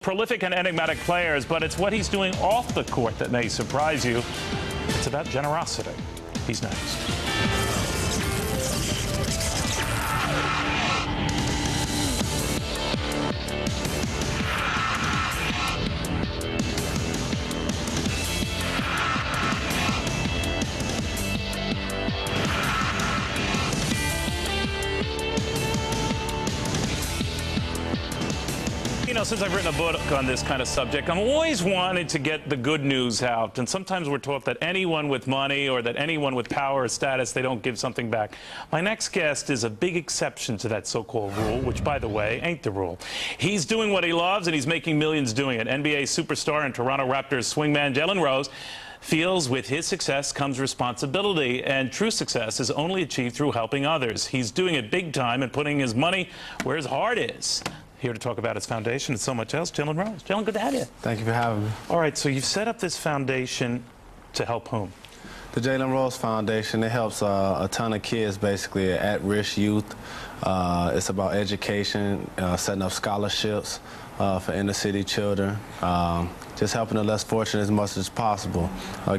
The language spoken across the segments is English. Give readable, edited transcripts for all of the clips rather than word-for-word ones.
Prolific and enigmatic players, but it's what he's doing off the court that may surprise you. It's about generosity. He's next. You know, since I've written a book on this kind of subject, I'm always wanting to get the good news out. And sometimes we're taught that anyone with money or that anyone with power or status, they don't give something back. My next guest is a big exception to that so-called rule, which, by the way, ain't the rule. He's doing what he loves, and he's making millions doing it. NBA superstar and Toronto Raptors swingman Jalen Rose feels with his success comes responsibility, and true success is only achieved through helping others. He's doing it big time and putting his money where his heart is. Here to talk about its foundation and so much else, Jalen Rose. Jalen, good to have you. Thank you for having me. All right, so you've set up this foundation to help whom? The Jalen Rose Foundation, it helps a ton of kids, basically, at-risk youth. It's about education, setting up scholarships for inner-city children, just helping the less fortunate as much as possible,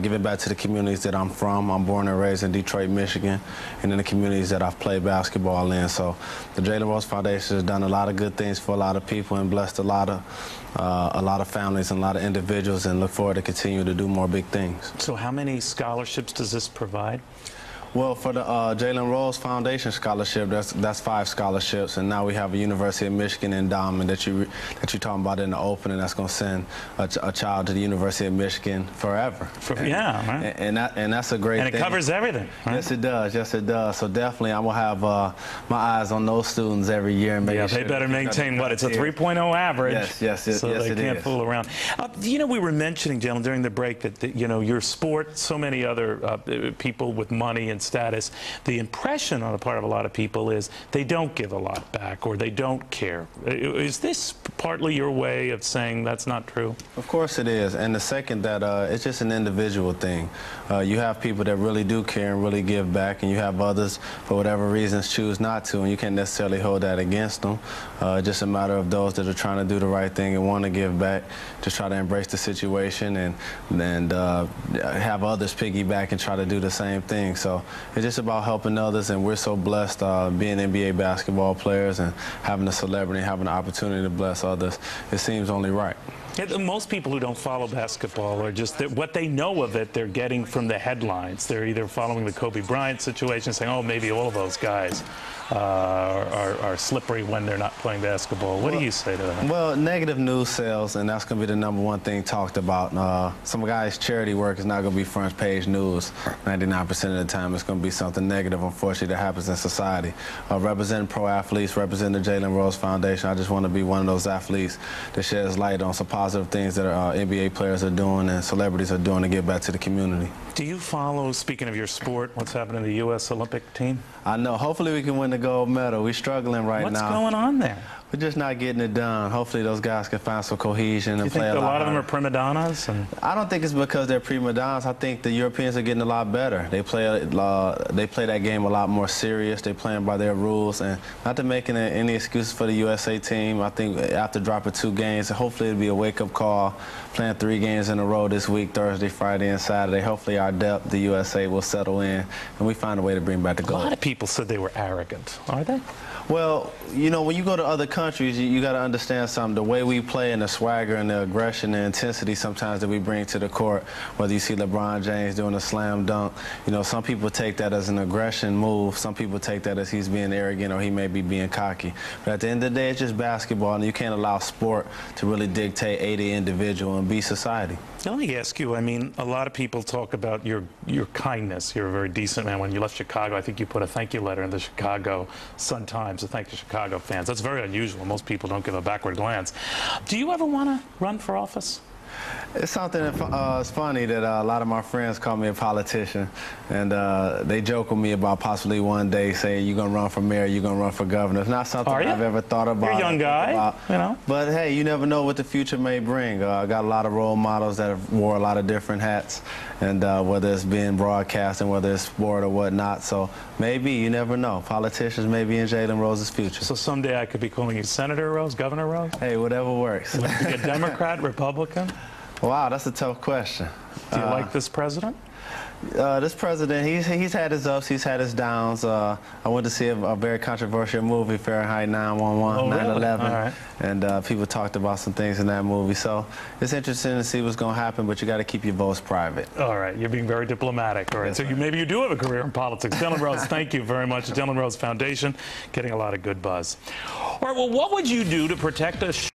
giving back to the communities that I'm from. I'm born and raised in Detroit, Michigan, and in the communities that I've played basketball in. So the Jalen Rose Foundation has done a lot of good things for a lot of people and blessed a lot of families and a lot of individuals, and look forward to continue to do more big things. So how many scholarships does this provide? Well, for the Jalen Rose Foundation scholarship, that's 5 scholarships, and now we have a University of Michigan endowment that you're talking about in the opening. That's going to send a child to the University of Michigan forever. Yeah, right. And that's a great thing. And it covers everything. Right? Yes, it does. Yes, it does. So definitely, I'm gonna have my eyes on those students every year and make sure they better maintain what? It's a 3.0 average. Yes, so they can't fool around. You know, we were mentioning, Jalen, during the break that you know, your sport, so many other people with money and status, the impression on the part of a lot of people is they don't give a lot back or they don't care. Is this partly your way of saying that's not true? Of course it is. And the second, that it's just an individual thing. You have people that really do care and really give back, and you have others, for whatever reasons, choose not to, and you can't necessarily hold that against them. Just a matter of those that are trying to do the right thing and want to give back, just try to embrace the situation and have others piggyback and try to do the same thing. So it's just about helping others, and we're so blessed being NBA basketball players and having a celebrity, having the opportunity to bless others. It seems only right. Yeah, most people who don't follow basketball are just what they know of it, they're getting from the headlines. They're either following the Kobe Bryant situation, saying, oh, maybe all of those guys are slippery when they're not playing basketball. What do you say to that? Well, negative news sells, and that's going to be the #1 thing talked about. Some guys' charity work is not going to be front page news. 99% of the time, it's going to be something negative, unfortunately, that happens in society. Representing pro athletes, representing the Jalen Rose Foundation, I just want to be one of those athletes that sheds light on some positive things that NBA players are doing and celebrities are doing to give back to the community. Do you follow, speaking of your sport, what's happening to the U.S. Olympic team? I know. Hopefully we can win the gold medal. We're struggling right now. What's going on there? We're just not getting it done. Hopefully those guys can find some cohesion and play a lot. Do you think a lot of them are prima donnas? I don't think it's because they're prima donnas. I think the Europeans are getting a lot better. They play that game a lot more serious. They're playing by their rules, and not to make any excuses for the USA team. I think after dropping 2 games, hopefully it'll be a wake-up call. Playing 3 games in a row this week, Thursday, Friday, and Saturday. Hopefully our depth, the USA, will settle in, and we find a way to bring back the gold. A lot of people said they were arrogant. Are they? Well, you know, when you go to other countries, you got to understand something. The way we play and the swagger and the aggression and intensity sometimes that we bring to the court, whether you see LeBron James doing a slam dunk, you know, some people take that as an aggression move. Some people take that as he's being arrogant or he may be being cocky. But at the end of the day, it's just basketball, and you can't allow sport to really dictate the individual and be society. Let me ask you, I mean, a lot of people talk about your kindness. You're a very decent man. When you left Chicago, I think you put a thank you letter in the Chicago Sun-Times to thank the Chicago fans. That's very unusual. Most people don't give a backward glance. Do you ever want to run for office? It's something that, it's funny that a lot of my friends call me a politician, and they joke with me about possibly one day saying, you're going to run for mayor, you're going to run for governor. It's not something I've ever thought about. You're a young guy, you know. But hey, you never know what the future may bring. I got a lot of role models that have wore a lot of different hats, and whether it's being broadcasting, whether it's sport or whatnot. So maybe, you never know. Politicians may be in Jalen Rose's future. So someday I could be calling you Senator Rose, Governor Rose? Hey, whatever works. Would you be a Democrat, Republican? Wow, that's a tough question. Do you like this president? This president, he's had his ups, he's had his downs. I went to see a very controversial movie, Fahrenheit 9/11, 9/11, right. and people talked about some things in that movie. So it's interesting to see what's going to happen, but you got to keep your votes private. All right, you're being very diplomatic. All right, so maybe you do have a career in politics. Jalen Rose, thank you very much. The Jalen Rose Foundation, getting a lot of good buzz. All right, well, what would you do to protect us?